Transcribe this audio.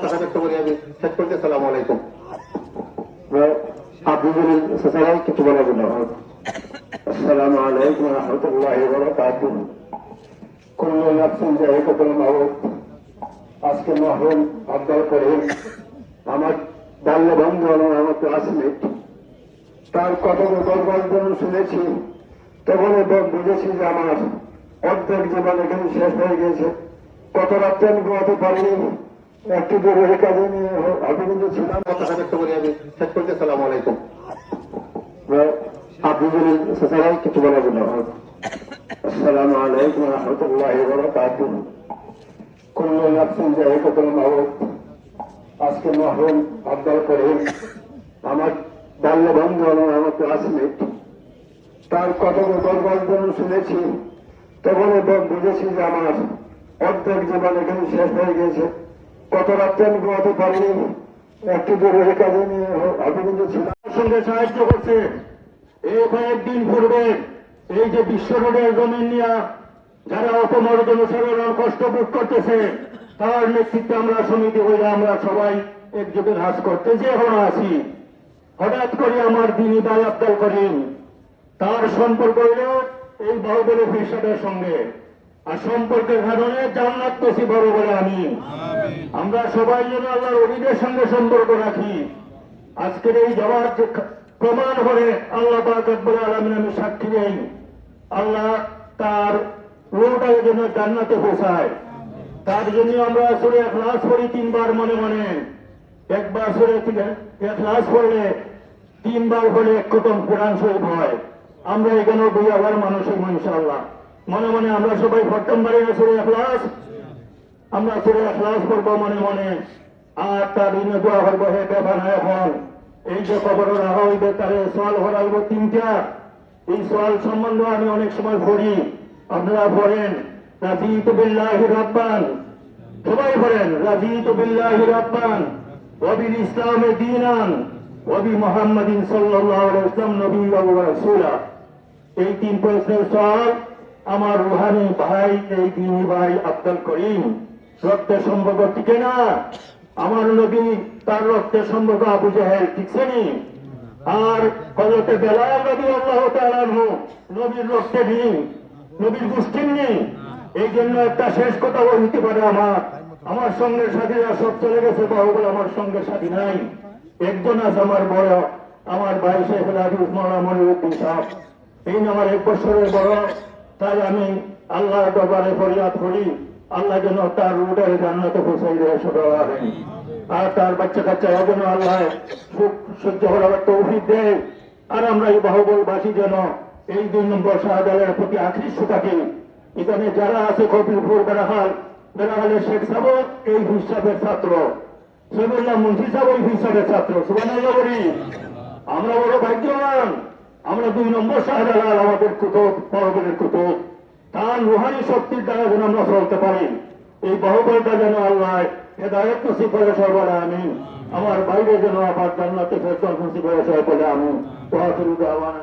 কথা ব্যক্ত করি আমি শেষ করতে। আসসালামু আলাইকুম। আপনি বলেন কিছু বলার জন্য। আসসালামু আলাইকুম ওয়া রাহমাতুল্লাহি ওয়া বারাকাতুহু। কুল্লু নাফসিন যায়িকাতুল মাউত। আজকে মরহুম আব্দুল করিম আমার বাল্য বন্ধু এবং আমার ক্লাসমেট, তার গল্প যখন শুনেছি তখন বুঝেছি যে আমার অর্ধেক জীবন এখানে শেষ হয়ে গেছে। কত রাত্রে আমি ঘুমাতে পারিনি, একটু জরুরি কাজে নিয়ে আমি কিন্তু ছিলাম। কথা ব্যক্ত করি আমি শেষ করতে। আসসালামু আলাইকুম। আপনি বলেন কিছু বলার জন্য। আসসালামু আলাইকুম ওয়া রাহমাতুল্লাহি ওয়া বারাকাতুহু। কুল্লু নাফসিন যায়িকাতুল মাউত। আজকে মরহুম আব্দুল করিম আমার বাল্য বন্ধু এবং আমার ক্লাসমেট, তার গল্প যখন শুনেছি তখন বুঝেছি যে আমার অর্ধেক জীবন এখানে শেষ হয়ে গেছে। কত রাত্রে আমি ঘুমাতে পারিনি, একটু জরুরি কাজে নিয়ে আমি কিন্তু ছিলাম। সঙ্গে সাহায্য করছে। এই কয়েকদিন পূর্বে এই যে বিশ্ব রোডের জমিন নিয়ে যারা অপমর জনসাধারণ কষ্ট ভোগ করতেছে, তার নেতৃত্বে আমরা সমিতি হয়ে আমরা সবাই একযোগে কাজ করতে যে এখন আছি। হঠাৎ করে আমার দিনী ভাই আব্দুল করিম, তার সম্পর্ক হইল এই বাহুবলী ফিরসাদের সঙ্গে, আর সম্পর্কের কারণে জান্নাত নসিব হবে বলে আমি আমরা সবাই যেন আল্লাহর ওলিদের সঙ্গে সম্পর্ক রাখি। আজকের এই জবাব প্রমাণ করে আল্লাহ পাক রব্বুল আলামিন আমি সাক্ষী দেই, আল্লাহ তার রূহটাকে যেন জান্নাতে পৌঁছায়। তার জন্য আমরা সূরা ইখলাস পড়ি 3 বার মনে মনে। একবার সূরা ইখলাস পড়লে 3 বার পড়লে 1 খতম কোরআন শরীফ হয়। আমরা এখানে 2000 মানুষ ইনশাআল্লাহ মনে মনে আমরা সবাই প্রথম বারে সূরা ইখলাস, আমরা সূরা ইখলাস পড়বো মনে মনে। আর তার জন্য দোয়া করবো, হে বেবানা এখন এই যে কবর রাখা হইবে তার সোয়াল করা হইব 3টা। এই সোয়াল সম্বন্ধে আমি অনেক সময় পড়ি, আপনারা পড়েন। রাযীতু বিল্লাহি রাব্বান, সবাই পড়েন রাযীতু বিল্লাহি রাব্বান ওয়া বিল ইসলামি দীনান ওয়া বি মুহাম্মাদিন সাল্লাল্লাহু আলাইহি ওয়াসাল্লাম নবিয়্যান ওয়া রাসূলা। এই 3 প্রশ্নের সওয়াল আমার রুহানি ভাই, এই দিনী ভাই আব্দুল করিম, রক্তের সম্পর্ক টিকে না। আমার নবী তার রক্তের সম্পর্ক আবু জাহেল ঠিকছে নি, আর হযরত বেলাল রাদিয়াল্লাহু তাআলা আনহু নবীর রক্তে নেই, নবীর গোষ্ঠীর নেই। এই জন্য একটা শেষ কথা বলতে পারে, আমার সঙ্গের সাথীরা সব চলে গেছে, বাহুবল আমার সঙ্গের সাথী নাই। একজন আছে আমার বড়, আমার ভাই শেখ রাজুস মাওলানা মনিরউদ্দিন সাহেব, এই আমার 1 বছরের বড়। তাই আমি আল্লাহর দরবারে ফরিয়াদ করি, আল্লাহ যেন তার রুটের জান্নাতে পৌঁছাই দেয় সবাই, আর তার বাচ্চা কাচ্চা যেন আল্লাহ সুখ সহ্য করার তৌফিক দেয়। আর আমরা এই বাহুবলবাসী যেন এই 2 নম্বর শাহজালালের প্রতি আকৃষ্ট থাকি। এখানে যারা আছে কবিরপুর বেড়াহালের শেখ সাহেব এই হিসাবের ছাত্র, সৈবুল্লাহ মুন্সি সাহেব ওই হিসাবের ছাত্র। সুবহানাল্লাহ বলি, আমরা বড় ভাগ্যবান, আমরা 2 নম্বর শাহজালাল আমাদের কুতুব, বাহুবলের কুতুব, তার রুহানি শক্তির দ্বারা যেন আমরা চলতে পারি। এই বাহুবলটা যেন আল্লাহ হেদায়েত নসিব করে সর্বদা আমিন। আমার বাইরে যেন আবার জান্নাতে ফেরদৌস নসিব করে সর্বদা আমিন। ওয়া আখিরু দাওয়ানা